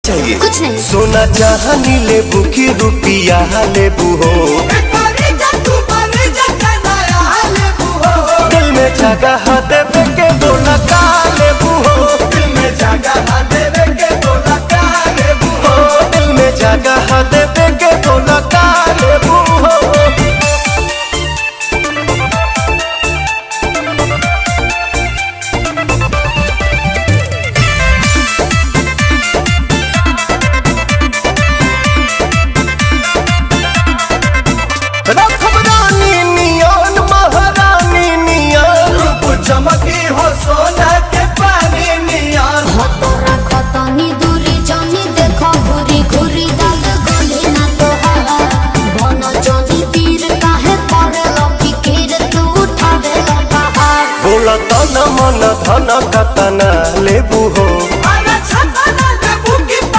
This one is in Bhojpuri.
चाहिए? कुछ नहीं। सोना चाहनी लेबू की रुपिया लेबू हो, दिल में जगह देवे के बोला का लेबू हो, दिल में जगह देवे के बोला का लेबू हो, दिल में जगह देवे के बोला का लेबू हो। चमकी हो सोना के पानी नियन हो तो रखो तनी दूरी जानी देखो घुरी घुरी दाग गले ना तो बनो जानी तीर काहे पड़े लकी कीर तू उठावे लगा बोला तन मन धन कतना लेबू हो,